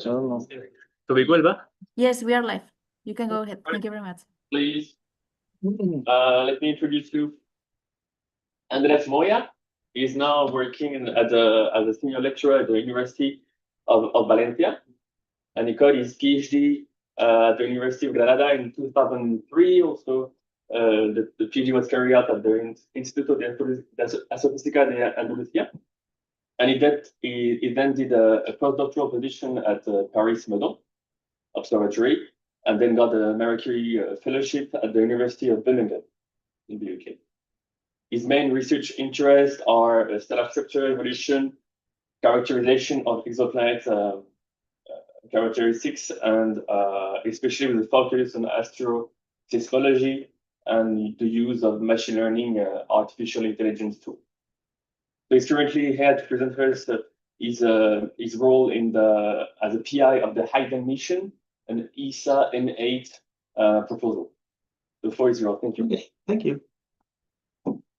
So we go, Elba? Yes, we are live. You can go ahead. Thank you very much. Please. Let me introduce you. Andres Moya is now working as a senior lecturer at the University of Valencia, and he got his PhD at the University of Granada in 2003. Also, the PhD was carried out at the Instituto de Astrofísica de Andalucía, and he then did a postdoctoral position at Paris Meudon Observatory, and then got a Mercury Fellowship at the University of Birmingham in the UK. His main research interests are stellar structure, evolution, characterization of exoplanet characteristics, and especially with the focus on asteroseismology and the use of machine learning, artificial intelligence tools. So he's currently here to present us his role as a PI of the HAYDN mission, an ESA N8 proposal. The floor is yours. Thank you. Okay, thank you.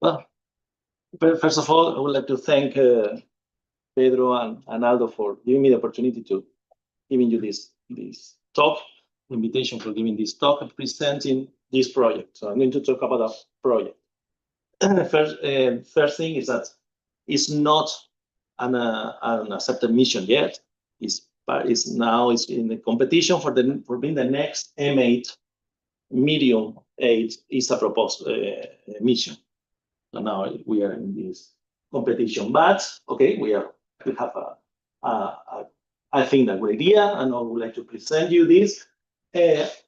Well, first of all, I would like to thank Pedro and Aldo for giving me the opportunity to giving you this talk, invitation for giving this talk and presenting this project. So I'm going to talk about a project. First thing is that it's not an accepted mission yet. It's in the competition for being the next M8 medium 8 ESA proposed mission. So now we are in this competition, but okay, we have I think a great idea, and I would like to present you this.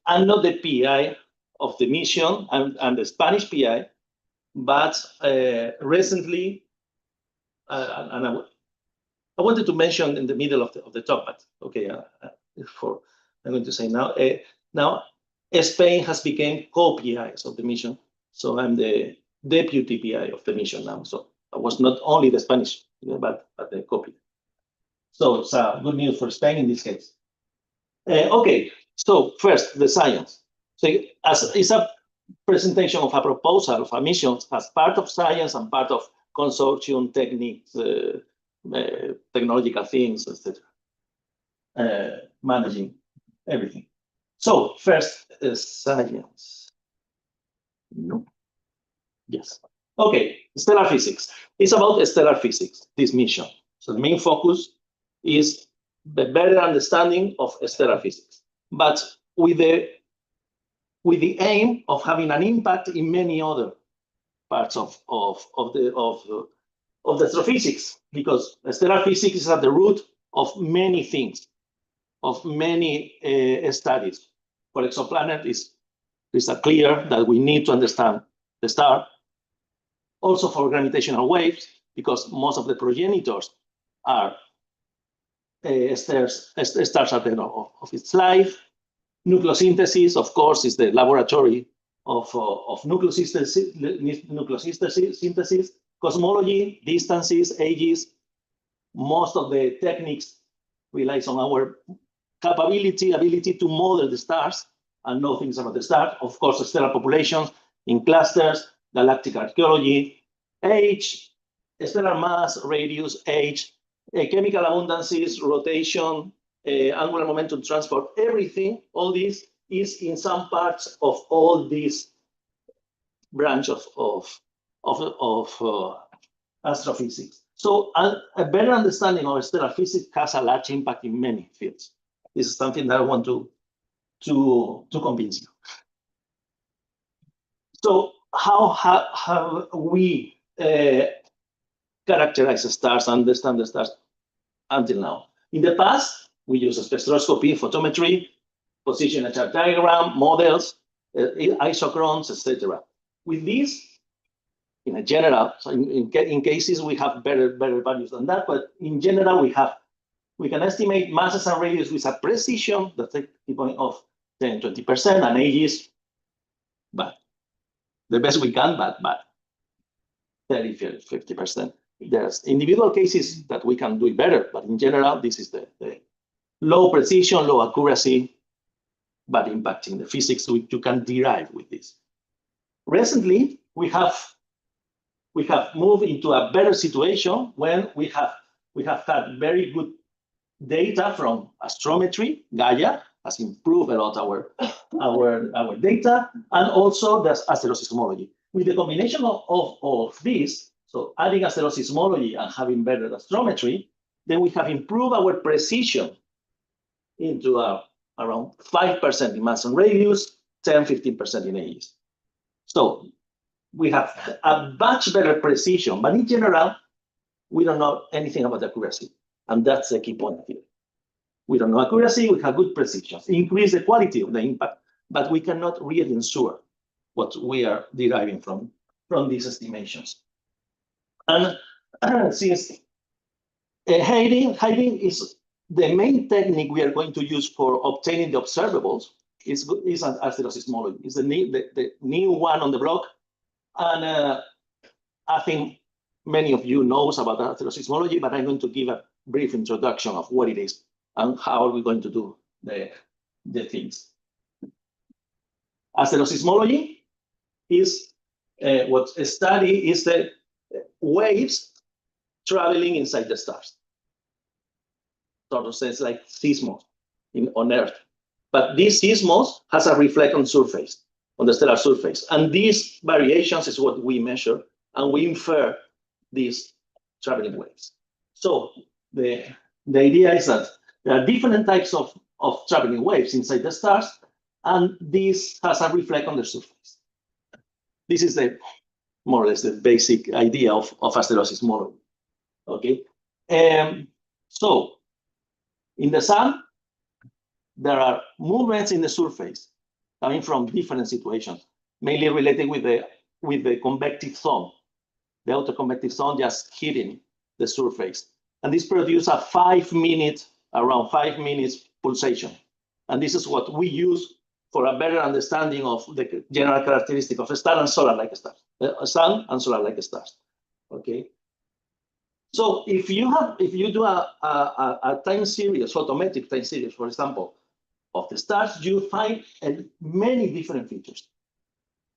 I'm not the PI of the mission. I'm the Spanish PI, but recently, and I wanted to mention in the middle of the talk, but okay, I'm going to say now. Now, Spain has become co-PIs of the mission, so I'm the deputy PI of the mission now. So I was not only the Spanish, but the co-PI. So it's good news for Spain in this case. Okay, so first the science. So as it's a presentation of a proposal of a mission as part of science and part of consortium techniques, technological things, etc. Managing everything. So first, science. No. Yes. Okay, stellar physics. It's about stellar physics, this mission. So the main focus is the better understanding of stellar physics, but with the aim of having an impact in many other parts of the astrophysics, because stellar physics is at the root of many things, of many studies. For exoplanet, it's clear that we need to understand the star. Also for gravitational waves, because most of the progenitors are stars at the end of its life. Nucleosynthesis, of course, is the laboratory of nucleosynthesis. Cosmology, distances, ages. Most of the techniques relies on our ability to model the stars and know things about the stars. Of course, stellar populations in clusters, galactic archaeology, age, stellar mass, radius, age, chemical abundances, rotation, angular momentum transport, everything, all this is in some parts of all these branch of astrophysics. So a better understanding of stellar physics has a large impact in many fields. This is something that I want to convince you. So how have we characterize stars, understand the stars until now? In the past, we use spectroscopy, photometry, position and chart diagram, models, isochrones, etc. With this, in a general, so in cases we have better values than that, but in general we can estimate masses and radius with a precision that's the point of 10–20%, and ages, but the best we can, but 30–50%. There's individual cases that we can do it better, but in general, this is the low precision, low accuracy, but impacting the physics which you can derive with this. Recently, we have moved into a better situation when we have had very good data from astrometry. Gaia has improved a lot our data, and also the asteroseismology. With the combination of this, so adding asteroseismology and having better astrometry, then we have improved our precision into around 5% in mass and radius, 10-15% in AEs. So we have a much better precision, but in general, we don't know anything about accuracy. And that's the key point here. We don't know accuracy, we have good precision, increase the quality of the impact, but we cannot really ensure what we are deriving from these estimations. And since HAYDN is the main technique we are going to use for obtaining the observables, is an asteroseismology. It's the new one on the block. And I think many of you knows about asteroseismology, but I'm going to give a brief introduction of what it is and how are we going to do the things. Asteroseismology is what a study is the waves traveling inside the stars. Sort of says like seismos on Earth. But this seismos has a reflection surface on the stellar surface. And these variations is what we measure, and we infer these traveling waves. So the idea is that there are different types of traveling waves inside the stars, and this has a reflect on the surface. This is more or less the basic idea of asteroseismology. Okay. So in the sun, there are movements in the surface coming from different situations, mainly related with the convective zone, the outer convective zone just hitting the surface. And this produces a around 5 minutes pulsation. And this is what we use for a better understanding of the general characteristic of a star and solar-like stars, a sun and solar-like stars. Okay. So if you do a time series, photometric time series, for example, of the stars, you find many different features.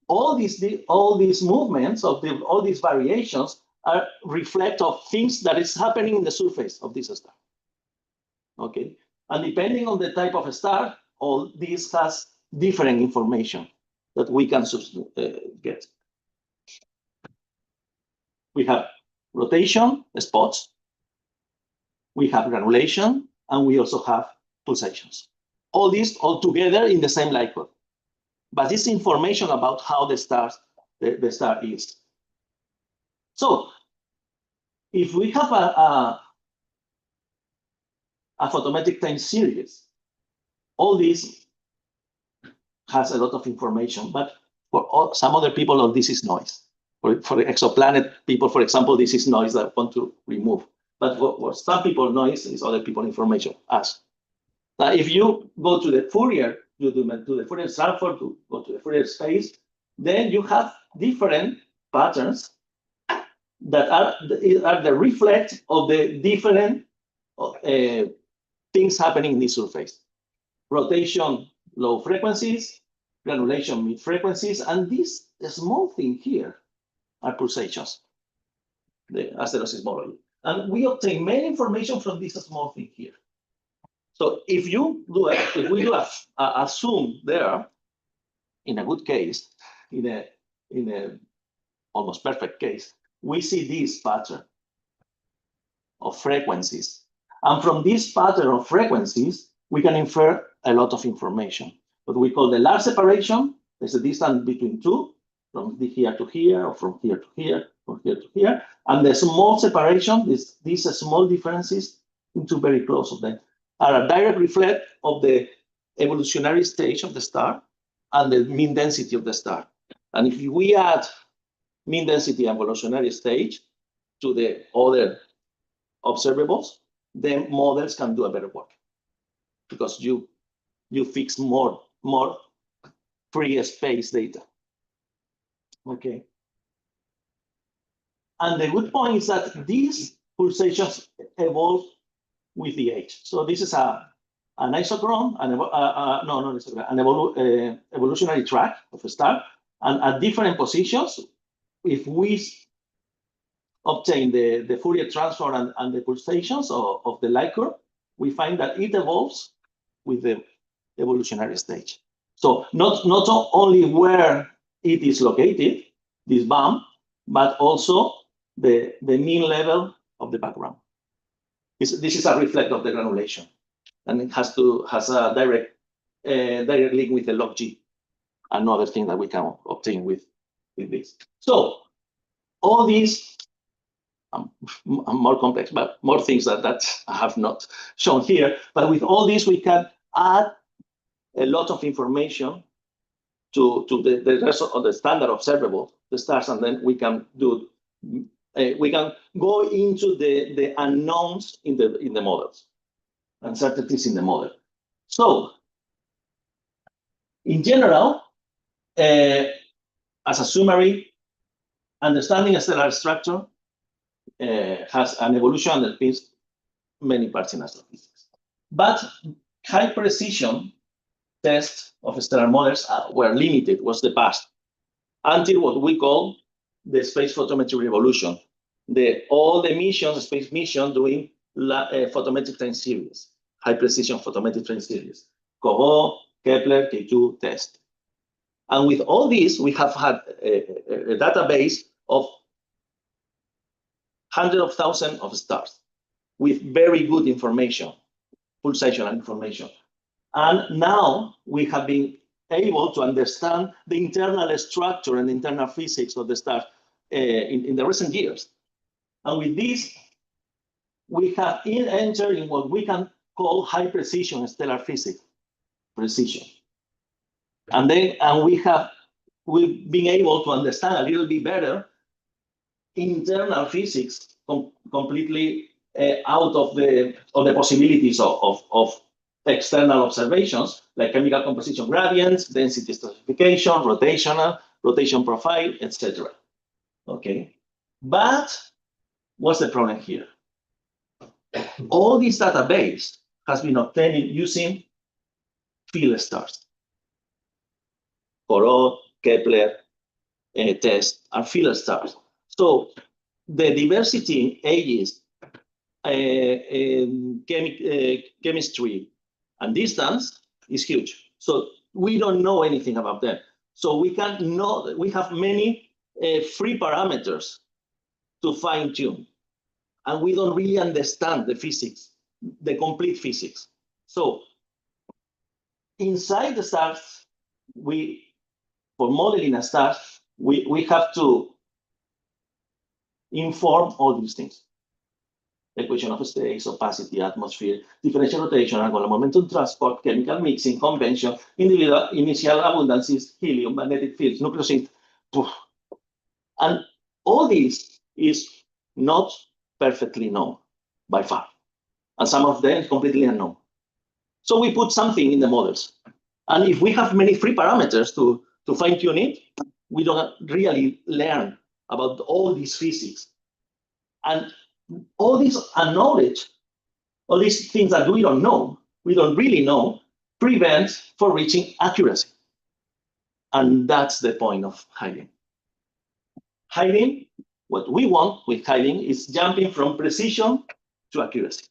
All these movements of all these variations are reflect of things that is happening in the surface of this star. Okay, and depending on the type of a star, all this has different information that we can get. We have rotation, spots, we have granulation, and we also have pulsations. All these all together in the same light curve. But this information about how the star is. So if we have a photometric time series, all this has a lot of information, but for some other people, this is noise. For exoplanet people, for example, this is noise that I want to remove. But for some people, noise is other people information, us. Now, if you go to the Fourier, you do the Fourier transform to go to the Fourier space, then you have different patterns that are the reflect of the different things happening in the surface. Rotation, low frequencies, granulation, mid frequencies, and this small thing here are pulsations, the asteroseismology. And we obtain many information from this small thing here. So if we do a zoom there, in a good case, in a almost perfect case, we see this pattern of frequencies. And from this pattern of frequencies, we can infer a lot of information. What we call the large separation, there's a distance between two, from here to here, or from here to here, from here to here. And the small separation, these small differences into very close of them, are a direct reflect of the evolutionary stage of the star and the mean density of the star. And if we add mean density and evolutionary stage to the other observables, then models can do a better work because you fix more free space data. Okay. And the good point is that these pulsations evolve with the age. So this is an isochron, an evolutionary track of a star, and at different positions, if we obtain the Fourier transform and the pulsations of the light curve, we find that it evolves with the evolutionary stage. So not only where it is located, this bump, but also the mean level of the background. This is a reflect of the granulation, and it has a direct link with the log G, another thing that we can obtain with this. So all these more complex, but more things that I have not shown here. But with all this, we can add a lot of information to the rest of the standard observable, the stars, and then we can do. We can go into the unknowns in the models, uncertainties in the model. So, in general, as a summary, understanding a stellar structure has an evolution that means many parts in astrophysics. But high precision tests of stellar models were limited, was the past, until what we call the space photometry revolution. All the missions, space mission, doing photometric time series, high precision photometric time series, Corot, Kepler, K2 test. And with all this, we have had a database of hundreds of thousands of stars with very good information, pulsational information. And now we have been able to understand the internal structure and internal physics of the stars in the recent years. And with this, we have entered in what we can call high precision stellar physics, precision. And we've been able to understand a little bit better internal physics completely out of the possibilities of external observations, like chemical composition gradients, density stratification, rotation profile, etc. Okay, but what's the problem here? All this database has been obtained using field stars. Corot, Kepler, test are field stars. So the diversity in ages, chemistry, and distance is huge. So we don't know anything about them. So we have many free parameters to fine tune, and we don't really understand the physics, the complete physics. So inside the stars, for modeling a star, we have to inform all these things. Equation of space, opacity, atmosphere, differential rotation, angular momentum transport, chemical mixing, convention, individual initial abundances, helium, magnetic fields, nucleosynth. And all this is not perfectly known by far. And some of them completely unknown. So we put something in the models. And if we have many free parameters to fine tune it, we don't really learn about all these physics. And all this knowledge, all these things that we don't know, we don't really know, prevents for reaching accuracy. And that's the point of HAYDN. HAYDN, what we want with HAYDN is jumping from precision to accuracy.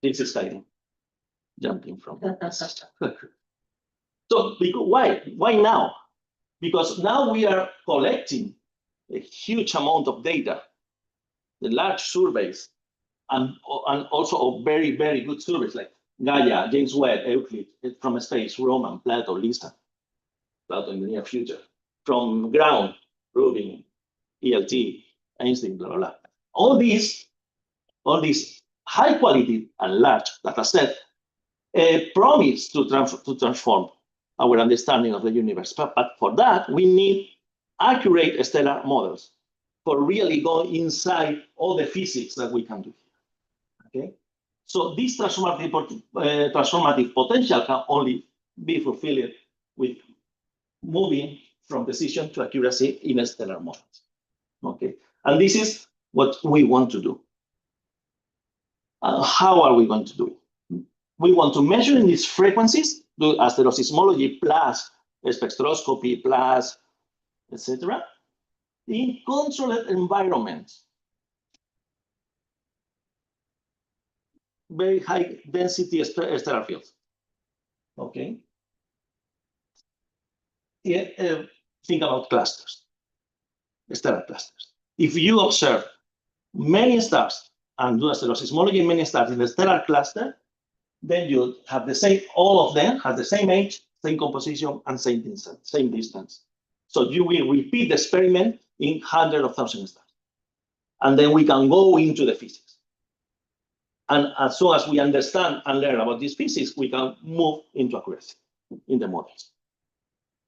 This is HAYDN, jumping from. So why? Why now? Because now we are collecting a huge amount of data, the large surveys, and also very, very good surveys like Gaia, James Webb, Euclid, from space, Roman, Plato, Lista, Plato in the near future, from ground, Rubin, ELT, Einstein, blah, blah, blah. All these high quality and large data set promise to transform our understanding of the universe. But for that, we need accurate stellar models for really going inside all the physics that we can do here. Okay? So this transformative potential can only be fulfilled with moving from precision to accuracy in stellar models. Okay? And this is what we want to do. How are we going to do it? We want to measure in these frequencies, do asteroseismology plus spectroscopy plus, etc., in controlled environments. very high density stellar fields. Okay. Yeah, think about clusters, stellar clusters. If you observe many stars and do asteroseismology in many stars in the stellar cluster, then you have the same, all of them have the same age, same composition, and same distance. So you will repeat the experiment in hundreds of thousands of stars. And then we can go into the physics. And as soon as we understand and learn about this physics, we can move into accuracy in the models.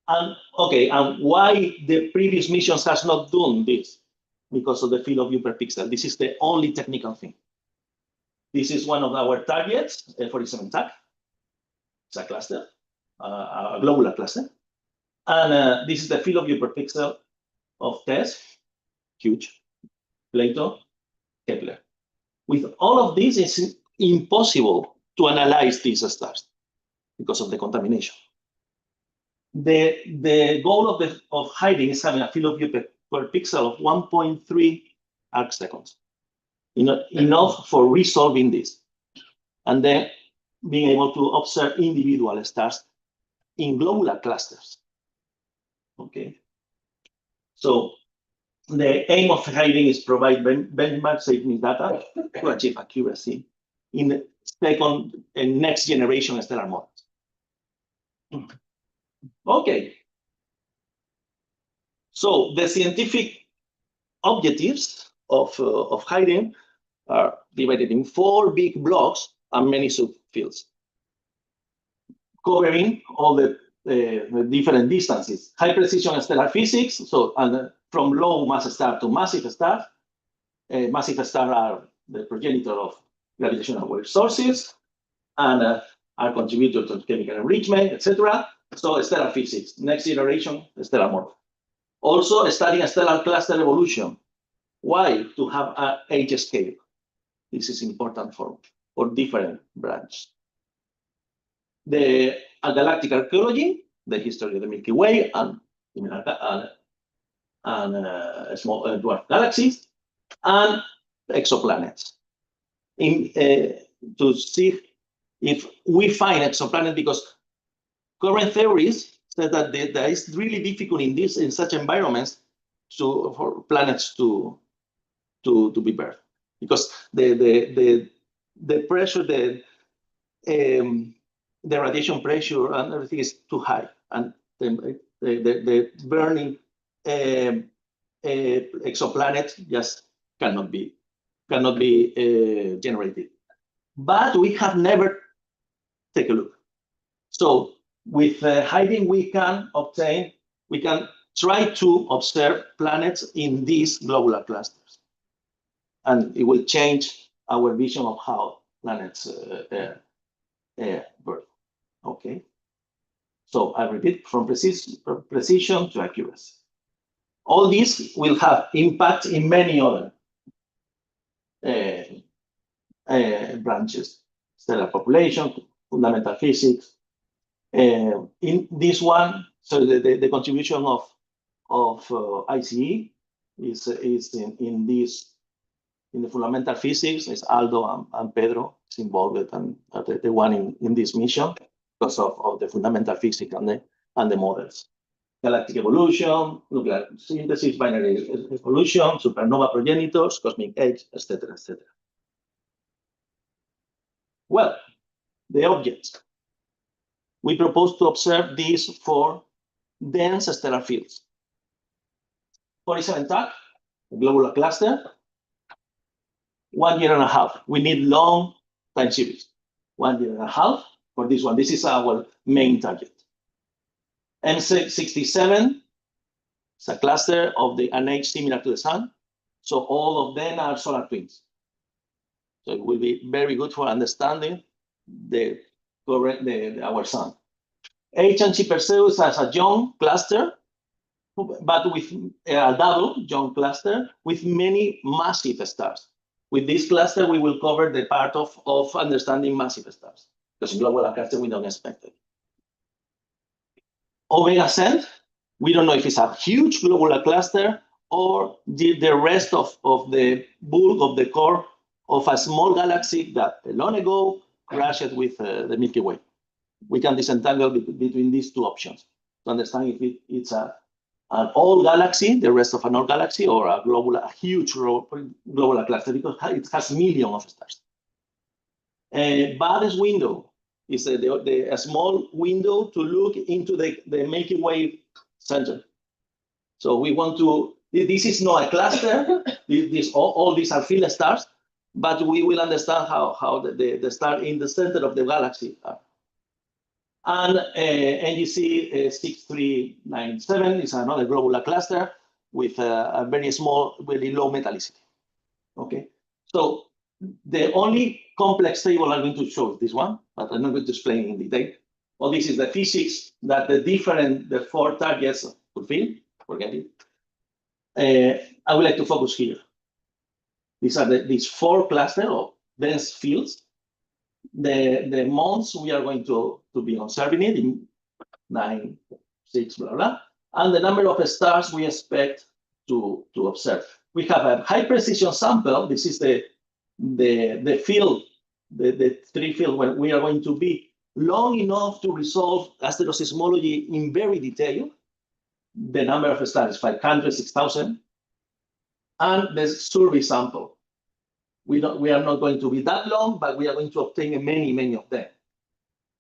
And okay, and why the previous missions has not done this? Because of the field of view per pixel. This is the only technical thing. This is one of our targets, 47 TAC. It's a cluster, a globular cluster. And this is the field of view per pixel of TESS, huge, Plato, Kepler. With all of this, it's impossible to analyze these stars because of the contamination. The goal of HAYDN is having a field of view per pixel of 1.3 arc seconds, enough for resolving this, and then being able to observe individual stars in globular clusters. Okay, so the aim of HAYDN is provide benchmark seismic data to achieve accuracy in second and next generation stellar models. Okay. So the scientific objectives of HAYDN are divided in 4 big blocks and many subfields, covering all the different distances. High precision stellar physics, so from low mass star to massive star. Massive stars are the progenitor of gravitational wave sources and are contributor to chemical enrichment, etc. So stellar physics, next generation stellar model. Also studying stellar cluster evolution. Why? To have an age scale. This is important for different branches. The galactic archaeology, the history of the Milky Way and small dwarf galaxies, and exoplanets. To see if we find exoplanets, because current theories say that that is really difficult in such environments for planets to be birthed, because the pressure, the radiation pressure and everything is too high, and the burning exoplanet just cannot be generated. But we have never taken a look. So with HAYDN, we can try to observe planets in these globular clusters, and it will change our vision of how planets birth. Okay. So I repeat, from precision to accuracy. All these will have impact in many other branches: stellar population, fundamental physics. In this one, so the contribution of ICE is in the fundamental physics. Is Aldo and Pedro is involved, and the one in this mission because of the fundamental physics and the models. Galactic evolution, nuclear synthesis, binary evolution, supernova progenitors, cosmic age, etc., etc. Well, the objects. We propose to observe these 4 dense stellar fields. 47 TAC, globular cluster, 1.5 years. We need long time series. 1.5 years for this one. This is our main target. M67 is a cluster of an age similar to the Sun. So all of them are solar twins. So it will be very good for understanding our Sun. H and G Perseus as a young cluster, but with a double young cluster with many massive stars. With this cluster, we will cover the part of understanding massive stars, because in globular cluster, we don't expect it. Omega Cent, we don't know if it's a huge globular cluster or the rest of the bulk of the core of a small galaxy that long ago crashed with the Milky Way. We can disentangle between these two options to understand if it's an old galaxy, the rest of an old galaxy, or a huge globular cluster, because it has millions of stars. Bade's window is a small window to look into the Milky Way center. So we want to, this is not a cluster, all these are field stars, but we will understand how the star in the center of the galaxy are. And NGC 6397 is another globular cluster with a very small, very low metallicity. Okay, so the only complex table I'm going to show is this one, but I'm not going to explain in detail. Well, this is the physics that the four targets fulfill. Forget it. I would like to focus here. These are these four clusters of dense fields. The months we are going to be observing it in 9, 6, blah, blah, and the number of stars we expect to observe. We have a high precision sample. This is the field, the three field where we are going to be long enough to resolve asteroseismology in very detail. The number of stars is 500, 6,000. And the survey sample. We are not going to be that long, but we are going to obtain many of them.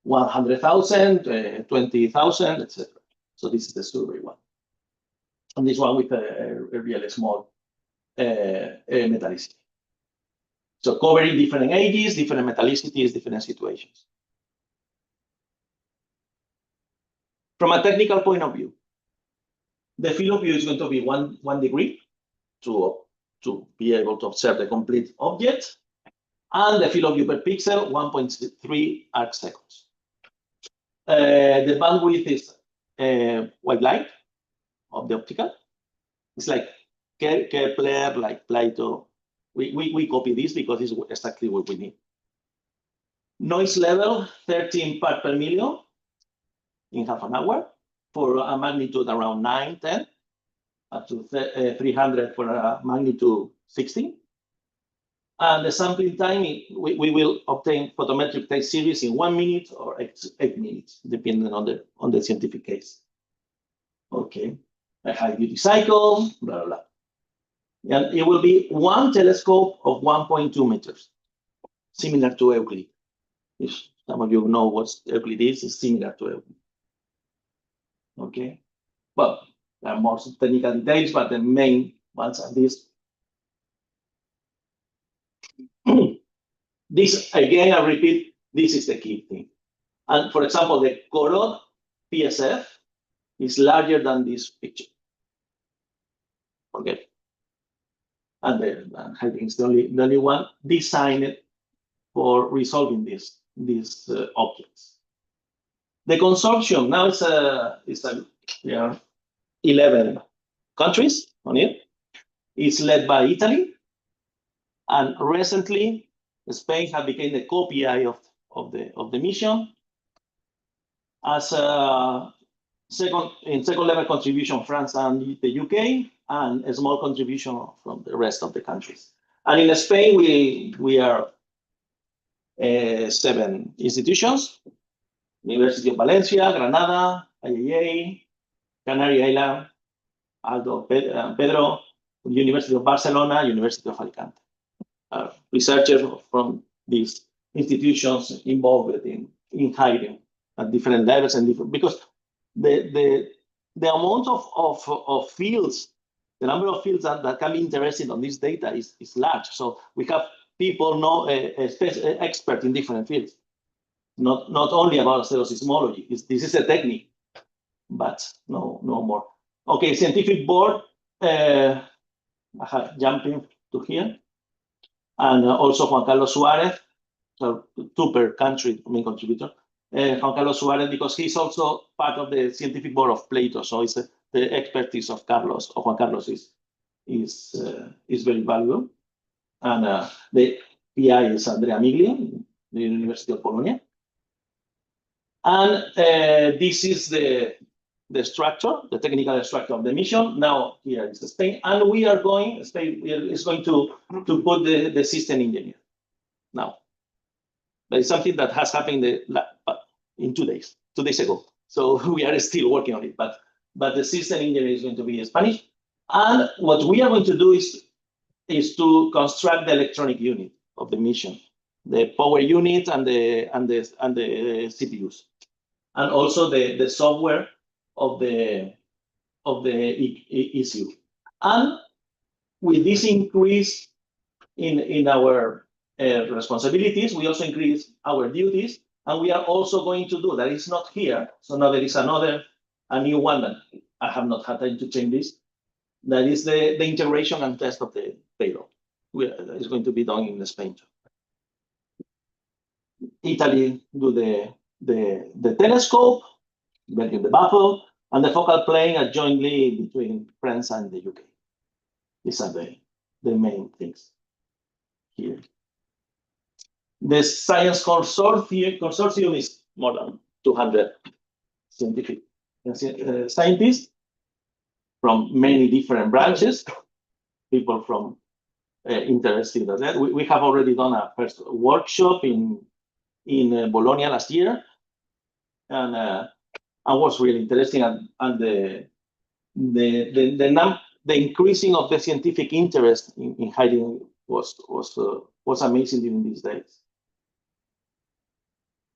100,000, 20,000, etc. So this is the survey one. And this one with a really small metallicity. So covering different ages, different metallicities, different situations. From a technical point of view, the field of view is going to be one degree to be able to observe the complete object, and the field of view per pixel, 1.3 arc seconds. The bandwidth is white light of the optical. It's like Kepler, like Plato. We copy this because it's exactly what we need. Noise level, 13 parts per million in half an hour for a magnitude around 9, 10, up to 300 for a magnitude 16. And the sampling time, we will obtain photometric time series in 1 minute or 8 minutes, depending on the scientific case. Okay, a high duty cycle, blah, blah, blah. And it will be one telescope of 1.2 meters, similar to Euclid. If some of you know what Euclid is, it's similar to Euclid. Okay, well, there are more technical details, but the main ones are these. This, again, I repeat, this is the key thing. And for example, the Corot PSF is larger than this picture. Okay. And HAYDN is the only one designed for resolving these objects. The consortium now we are 11 countries on it. It's led by Italy, and recently Spain has become the co-PI of the mission. As second level contribution, France and the UK, and a small contribution from the rest of the countries. And in Spain, we are 7 institutions: University of Valencia, Granada, IAA, Canary Island, Aldo Pedro, University of Barcelona, University of Alicante. Researchers from these institutions involved in HAYDN at different levels and different, because the amount of fields, the number of fields that can be interested on this data is large. So we have people expert in different fields, not only about asteroseismology. This is a technique, but no more. Okay, scientific board, jumping to here. And also Juan Carlos Suarez, so 2 per country, main contributor. Juan Carlos Suarez, because he's also part of the scientific board of Plato, so it's the expertise of Juan Carlos is very valuable. And the PI is Andrea Miglia, the University of Bologna. And this is the structure, the technical structure of the mission. Now here is Spain, and Spain is going to put the system engineer. now. But it's something that has happened in 2 days, 2 days ago. So we are still working on it, but the system engineer is going to be in Spanish. And what we are going to do is to construct the electronic unit of the mission, the power unit and the CPUs, and also the software of the ECU. And with this increase in our responsibilities, we also increase our duties, and we are also going to do that. It's not here, so now there is a new one that I have not had time to change this. That is the integration and test of the payload. It's going to be done in Spain. Italy do the telescope, Belgium the baffle, and the focal plane are jointly between France and the UK. These are the main things here. The science consortium is more than 200 scientific scientists from many different branches, people from interested in that. We have already done a first workshop in Bologna last year, and was really interesting. And the increasing of the scientific interest in HAYDN was amazing during these days.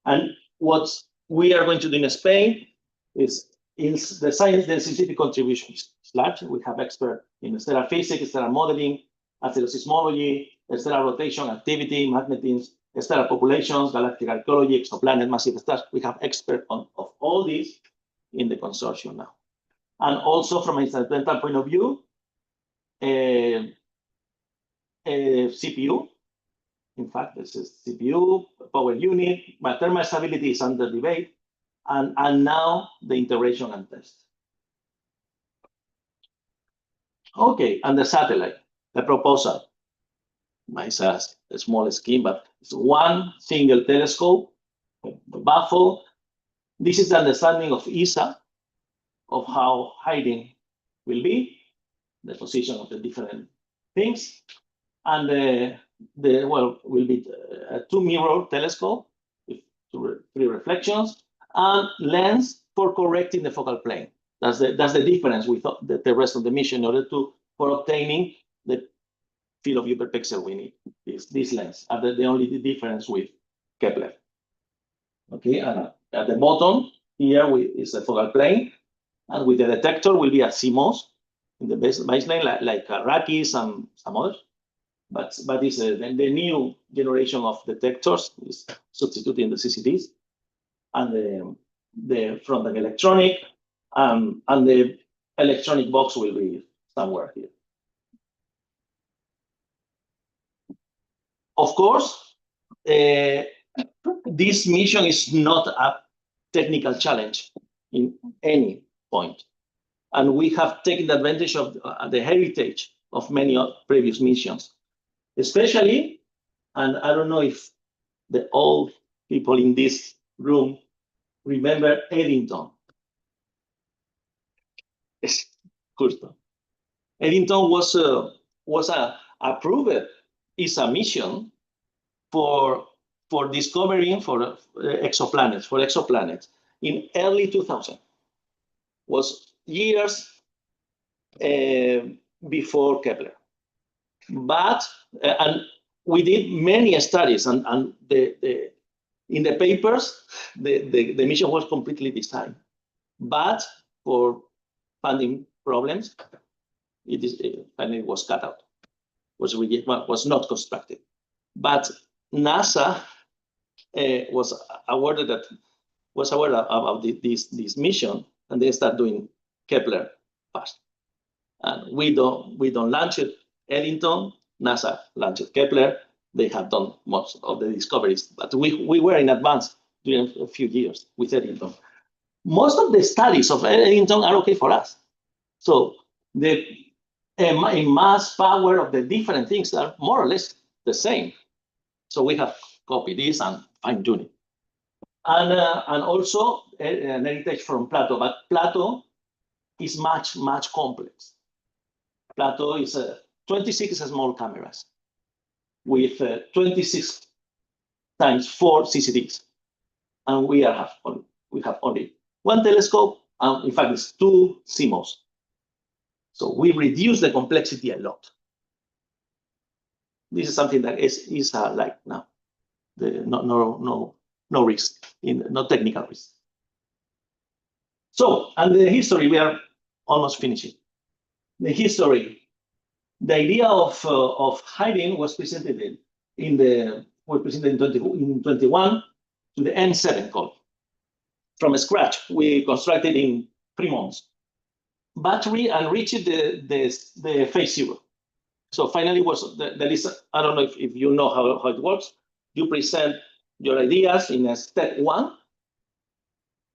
And what we are going to do in Spain is the scientific contribution is large. We have experts in stellar physics, stellar modeling, asteroseismology, stellar rotation, activity, magnetism, stellar populations, galactic archaeology, exoplanet, massive stars. We have experts of all these in the consortium now. And also from an instrumental point of view, CPU. In fact, this is CPU, power unit, but thermal stability is under debate, and now the integration and test. Okay, and the satellite, the proposal. It's a small scheme, but it's one single telescope, the baffle. This is the understanding of ESA of how HAYDN will be, the position of the different things, and will be a 2-mirror telescope with 3 reflections and lens for correcting the focal plane. That's the difference with the rest of the mission in order for obtaining the field of view per pixel we need. This lens are the only difference with Kepler. Okay, and at the bottom here is the focal plane, and with the detector will be a CMOS in the baseline, like Arrakis and some others. But it's the new generation of detectors is substituting the CCDs, and the front-end electronic, and the electronic box will be somewhere here. Of course, this mission is not a technical challenge in any point. And we have taken advantage of the heritage of many previous missions. Especially, and I don't know if the old people in this room remember Eddington. Eddington was approved ESA mission for discovering for exoplanets in early 2000. Was years before Kepler. But and we did many studies, and in the papers the mission was completely designed, but for funding problems, finally it was cut out. Was not constructed. But NASA was aware about this mission, and they start doing Kepler fast. And we don't launch it. Eddington, NASA launched Kepler. They have done most of the discoveries, but we were in advance during a few years with Eddington. Most of the studies of Eddington are okay for us. So the mass power of the different things are more or less the same. So we have copied this and fine-tuned it. And also an heritage from Plato, but Plato is much complex. Plato is 26 small cameras with 26 times 4 CCDs. And we have only one telescope, and in fact, it's 2 CMOS. So we reduce the complexity a lot. This is something that is like now. No risk, no technical risk. So, and the history, we are almost finishing. The history, the idea of HAYDN was presented in 21 to the N7 call. From scratch, we constructed in 3 months. Battery and reached the phase 0. So finally, there is, I don't know if you know how it works. You present your ideas in a step 1,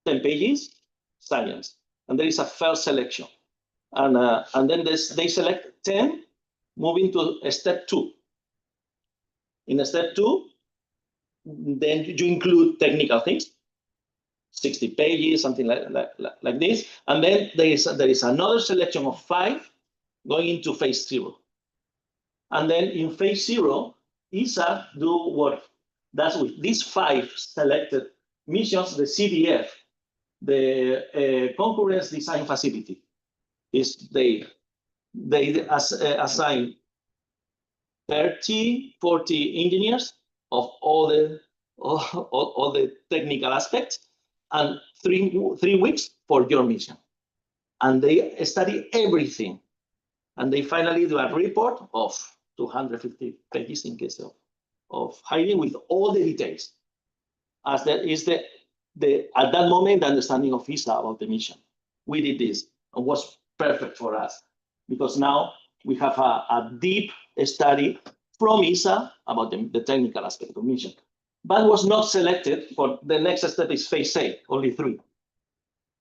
10 pages, science. And there is a first selection. And then they select 10, moving to a step 2. In a step 2, then you include technical things, 60 pages, something like this. And then there is another selection of 5 going into phase 0. And then in phase 0, ESA do what does with these 5 selected missions, the CDF, the Concurrence Design Facility, is they assign 30, 40 engineers of all the technical aspects, and 3 weeks for your mission. And they study everything. And they finally do a report of 250 pages in case of HAYDN with all the details. As that is at that moment, the understanding of ESA about the mission. We did this, and was perfect for us, because now we have a deep study from ESA about the technical aspect of mission. But was not selected for the next step is phase A, only 3.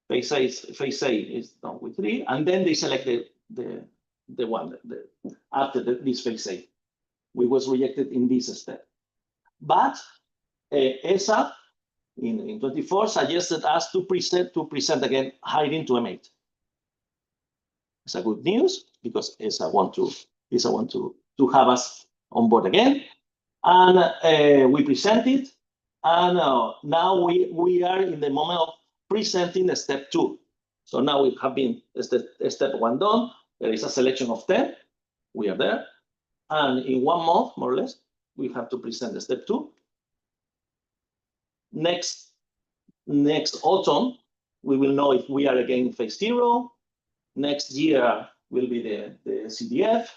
Phase A is done with 3, and then they selected the one after this phase A. We was rejected in this step. But ESA in 24 suggested us to present again HAYDN to M8. It's a good news because ESA want to have us on board again, and we presented, and now we are in the moment of presenting step 2. So now we have been step 1 done. There is a selection of 10. We are there, and in 1 month, more or less, we have to present the step 2. Next autumn, we will know if we are again in phase 0. Next year will be the CDF.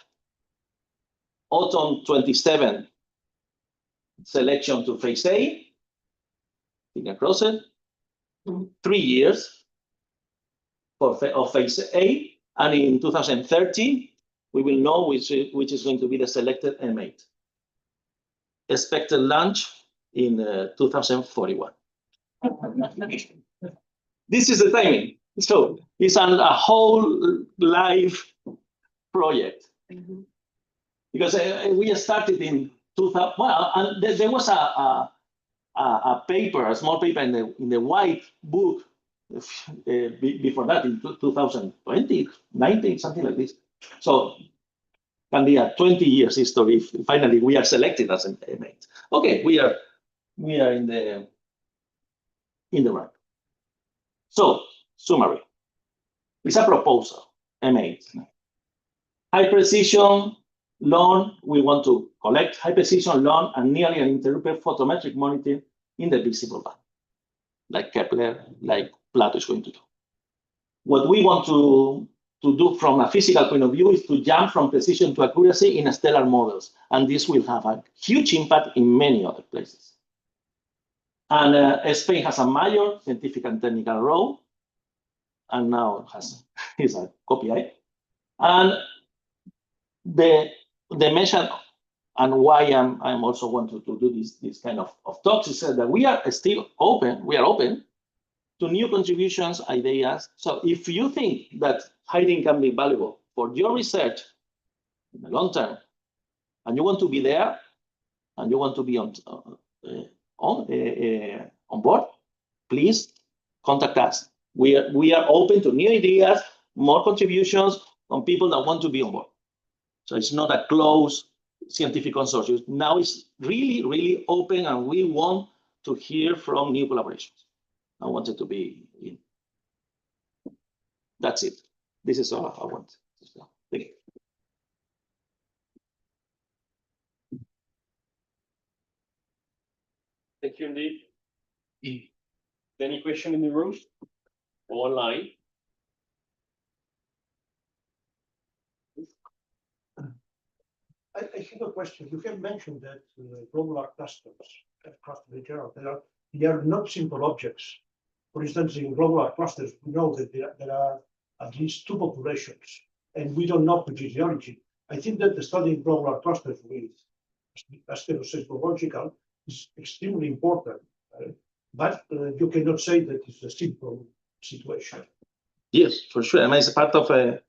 Autumn 27, selection to phase A. Finger crossed. 3 years of phase A. And in 2030, we will know which is going to be the selected M8. Expected launch in 2041. This is the timing. So it's a whole life project. Because we started in 2000. Well, and there was a paper, a small paper in the white book before that, in 2020, 19, something like this. So can be a 20 years history if finally we are selected as an M8. Okay, we are in the run. So summary. It's a proposal, M8. High precision, long, we want to collect high precision, long, and nearly uninterrupted photometric monitoring in the visible band, like Kepler, like Plato is going to do. What we want to do from a physical point of view is to jump from precision to accuracy in stellar models, and this will have a huge impact in many other places. And Spain has a major scientific and technical role, and now is a copyright. And the mention, and why I'm also want to do this kind of talks, is that we are still open. We are open to new contributions, ideas. So if you think that HAYDN can be valuable for your research in the long term, and you want to be there, and you want to be on board, please contact us. We are open to new ideas, more contributions from people that want to be on board. So it's not a closed scientific consortium. Now it's really, really open, and we want to hear from new collaborations. I wanted to be in. That's it. This is all I want. Thank you. Thank you indeed. Any question in the room or online? I have a question. You have mentioned that globular clusters, clusters in general, they are not simple objects. For instance, in globular clusters, we know that there are at least two populations, and we don't know which is the origin. I think that the studying globular clusters with asteroseismological is extremely important, but you cannot say that it's a simple situation. Yes, for sure. I mean, it's part of a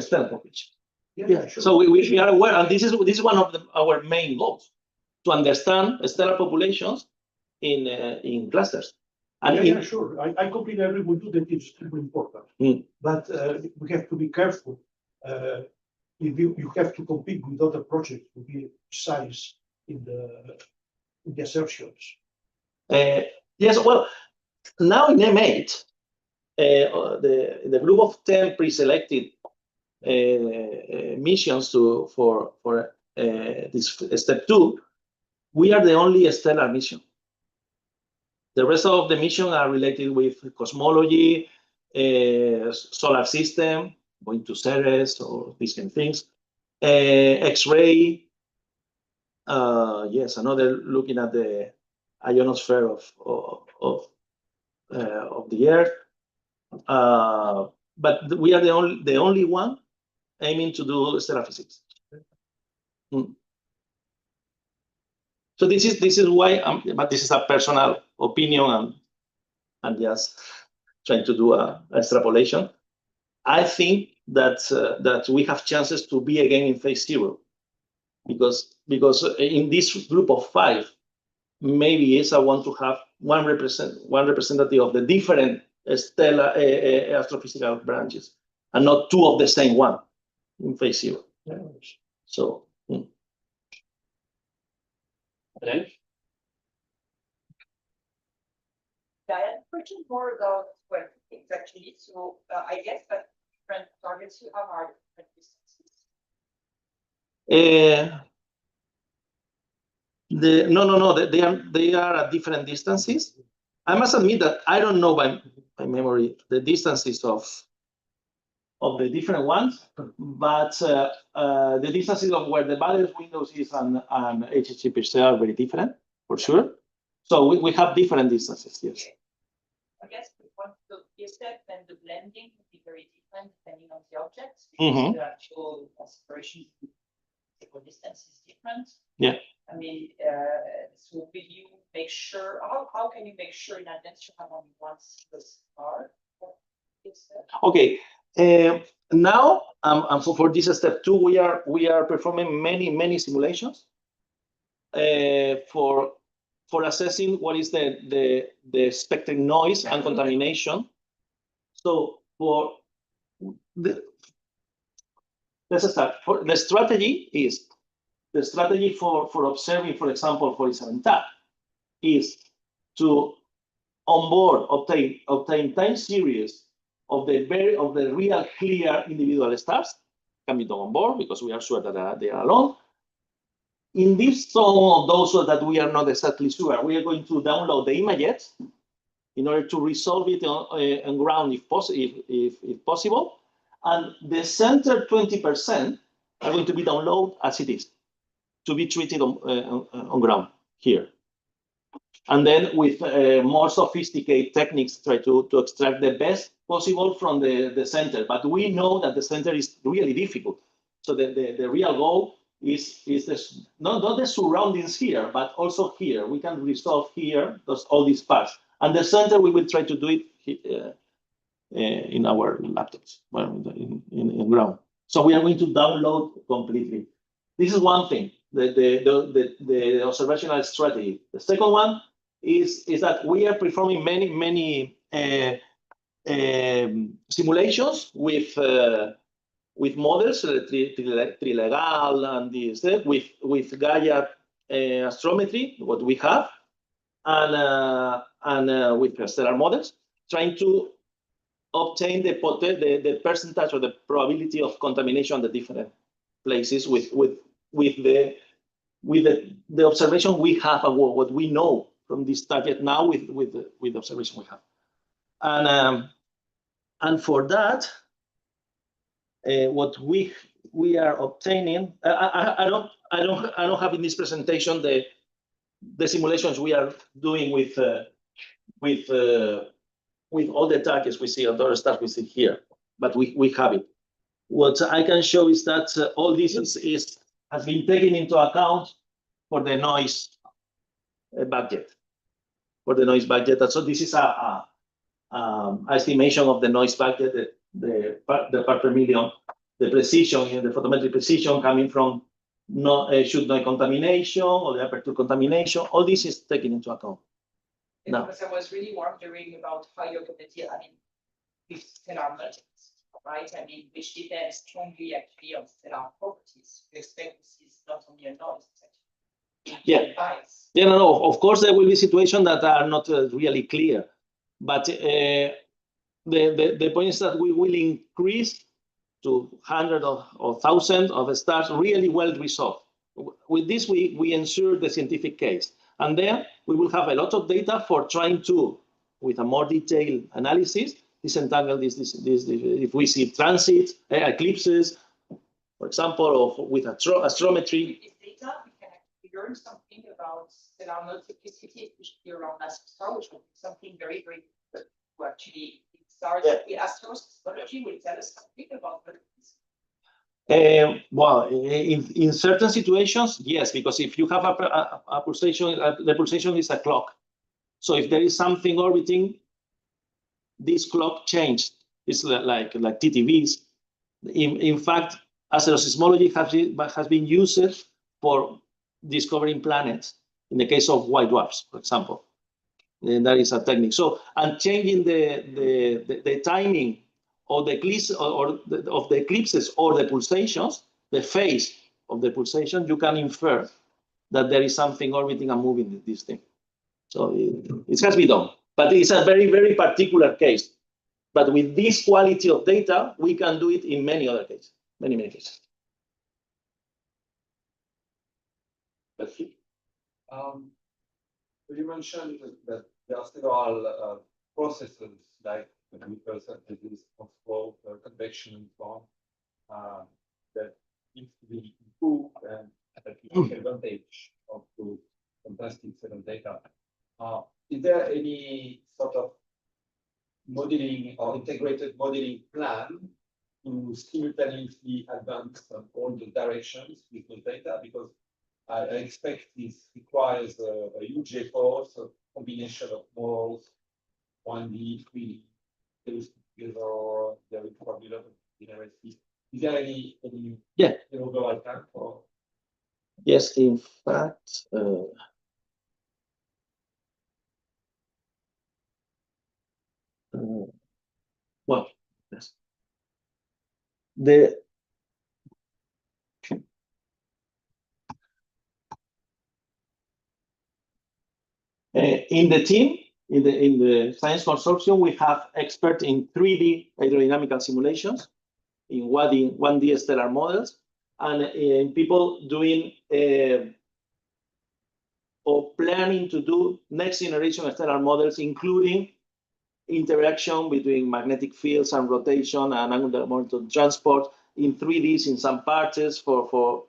stellar population. Yeah. Sure. So we are aware, and this is one of our main goals, to understand stellar populations in clusters. And sure. I completely agree with you that it's extremely important. But we have to be careful. If you have to compete with other projects to be precise in the assertions. Yes, well, now in M8, the group of 10 pre-selected missions for this step 2, we are the only stellar mission. The rest of the mission are related with cosmology, solar system, going to Ceres or these kind of things, X-ray. Yes, another looking at the ionosphere of the Earth. But we are the only one aiming to do stellar physics. So this is why, but this is a personal opinion, and just trying to do a extrapolation. I think that we have chances to be again in phase 0, because in this group of 5, maybe ESA want to have one representative of the different stellar astrophysical branches, and not 2 of the same one in phase 0. So. Hello? I had a question more about what it's actually. So I guess that different targets you have are different distances. No. They are at different distances. I must admit that I don't know by memory the distances of the different ones, but the distances of where the Valence windows is and HAYDN are very different, for sure. So we have different distances, yes. Okay. I guess the step and the blending would be very different depending on the objects, because the actual separation distance is different. Yeah. I mean, so will you make sure, how can you make sure in advance you have only one star? Okay. Now, for this step 2, we are performing many simulations for assessing what is the expected noise and contamination. So let's start. For the strategy for observing, for example, 47 TAP is to obtain time series of the real clear individual stars, can be done on board because we are sure that they are alone. In this zone of those that we are not exactly sure, we are going to download the images in order to resolve it on ground if possible. And the center 20% are going to be downloaded as it is, to be treated on ground here. And then with more sophisticated techniques, try to extract the best possible from the center. But we know that the center is really difficult. So the real goal is not the surroundings here, but also here. We can resolve here all these parts. And the center, we will try to do it in our laptops, in ground. So we are going to download completely. This is one thing, the observational strategy. The second one is that we are performing many simulations with with models, Trilegal and this, with Gaia astrometry, what we have, and with stellar models, trying to obtain the percentage or the probability of contamination in the different places with the observation we have and what we know from this target now with the observation we have, and for that, what we are obtaining, I don't have in this presentation the simulations we are doing with all the targets we see, or the stars we see here, but we have it. What I can show is that all this has been taken into account for the noise budget. And so this is a estimation of the noise budget, the part per million, the precision, the photometric precision coming from should noise contamination or the aperture contamination. All this is taken into account. No. Because I was really wondering about how you're going to deal, with stellar multiples, right? Which depends strongly actually on stellar properties. We expect this is not only a noise, it's actually bias. Yeah, no. Of course, there will be situations that are not really clear, but the point is that we will increase to hundreds or thousands of stars really well resolved. With this, we ensure the scientific case. And then we will have a lot of data for trying to, with a more detailed analysis, disentangle this if we see transit, eclipses, for example, or with astrometry. With this data, we can actually learn something about stellar multiplicity, especially around massive stars, which will be something very, very good to actually start. The asteroseismology will tell us something about multiplicity. Well, in certain situations, yes, because if you have a pulsation, the pulsation is a clock. So if there is something orbiting, this clock changed. It's like TTVs. In fact, asteroseismology has been used for discovering planets. In the case of white dwarfs, for example, and that is a technique. So, and changing the timing of the eclipse of the eclipses or the pulsations, the phase of the pulsation, you can infer that there is something orbiting and moving this thing. So it has been done, but it's a very, very particular case. But with this quality of data, we can do it in many other cases, many cases. That's it. You mentioned that there are several processes like chemical synthesis, control, convection, and so on, that needs to be improved and that you take advantage of the fantastic set of data. Is there any sort of modeling or integrated modeling plan to simultaneously advance on all the directions with the data? Because I expect this requires a huge effort, a combination of models, 1D, 3D, together, there will probably not be interesting. Is there any overall plan for? Yes, in fact, well, yes. In the team, in the science consortium, we have experts in 3D hydrodynamical simulations, in 1D stellar models, and in people doing or planning to do next generation stellar models, including interaction between magnetic fields and rotation and angular momentum transport in 3Ds in some parts for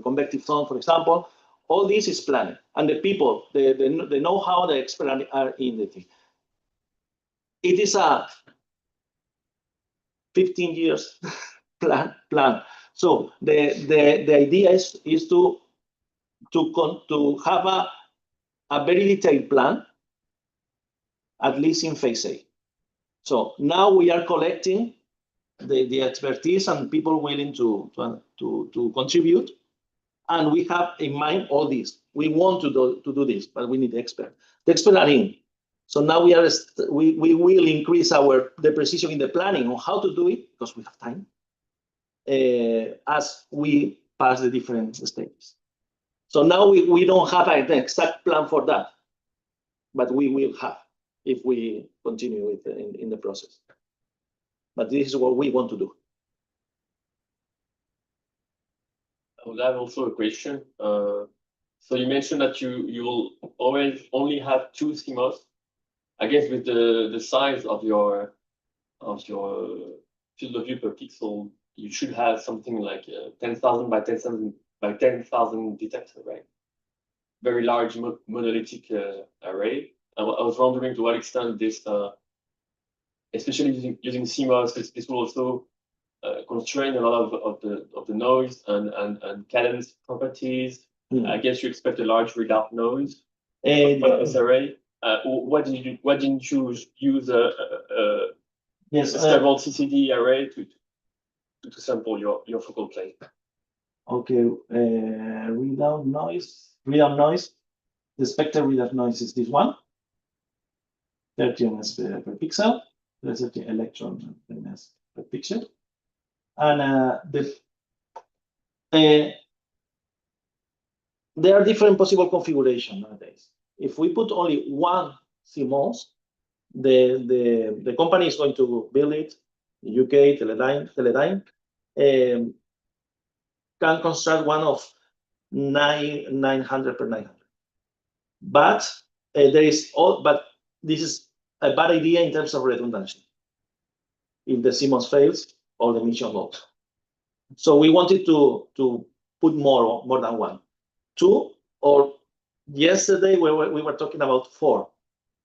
convective zone, for example. All this is planned, and the people, the know-how, the experts are in the thing. It is a 15 years plan. So the idea is to have a very detailed plan, at least in phase A. So now we are collecting the expertise and people willing to contribute. And we have in mind all this. We want to do this, but we need experts. The experts are in. So now we will increase the precision in the planning on how to do it, because we have time, as we pass the different stages. So now we don't have an exact plan for that, but we will have if we continue with in the process. But this is what we want to do. I would have also a question. So you mentioned that you will always only have 2 CMOS. I guess with the size of your field of view per pixel, you should have something like 10,000 by 10,000 by 10,000 detector, right? Very large monolithic array. I was wondering to what extent this, especially using CMOS, this will also constrain a lot of the noise and cadence properties. I guess you expect a large readout noise for this array. Why didn't you use a stable CCD array to sample your focal plane? Okay, readout noise. The spectral readout noise is this one, 30 ms per pixel, 30 electron ms per pixel, and there are different possible configurations nowadays. If we put only one CMOS, the company is going to build it. UK Teledyne can construct one of 900 per 900. But but this is a bad idea in terms of redundancy. If the CMOS fails, all the mission goes. So we wanted to put more than one, 2, or yesterday we were talking about 4.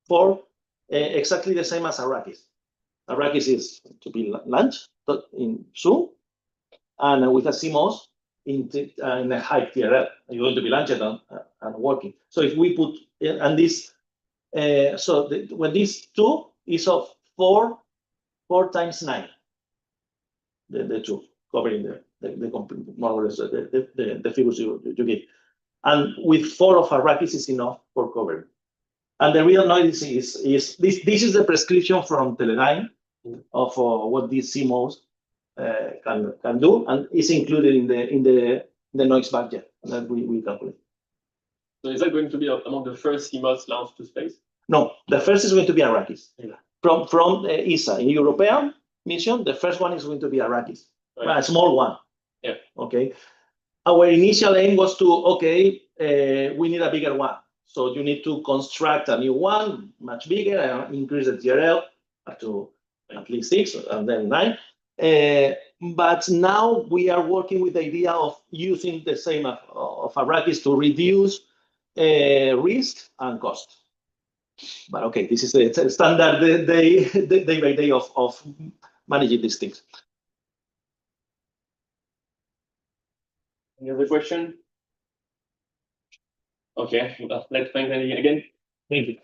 4, exactly the same as Arrakis. Arrakis is to be launched soon, and with a CMOS in a high TRL, you're going to be launched and working. So if we put and this, when this 2 is of 4 times 9, the 2 covering the complete, more or less the figures you get, and with 4 of Arrakis is enough for covering. And the real noise is this is the prescription from Teledyne of what these CMOS can do, and is included in the noise budget that we calculate. So is that going to be among the first CMOS launched to space? No, the first is going to be Arrakis. From ESA. In European mission, the first one is going to be Arrakis, a small one. Yeah. Okay. Our initial aim was we need a bigger one. So you need to construct a new one, much bigger, and increase the TRL up to at least 6 and then 9. But now we are working with the idea of using the same of Arrakis to reduce risk and cost. But okay, this is a standard day by day of managing these things. Any other question? Okay, let's thank Andy again. Thank you.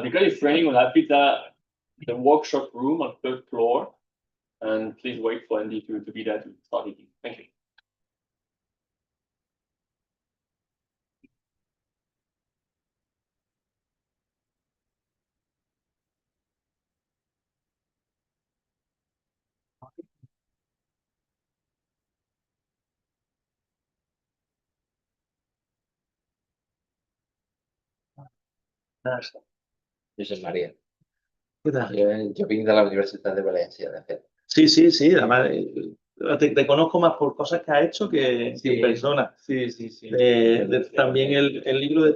Because it's raining, we'll have the workshop room on 3rd floor, and please wait for Andy to be there to start eating. Thank you. Josep Maria. Què tal? Jo vinc de la Universitat de València, de fet. Sí, además te conozco más por cosas que ha hecho que en persona. Sí. También el libro de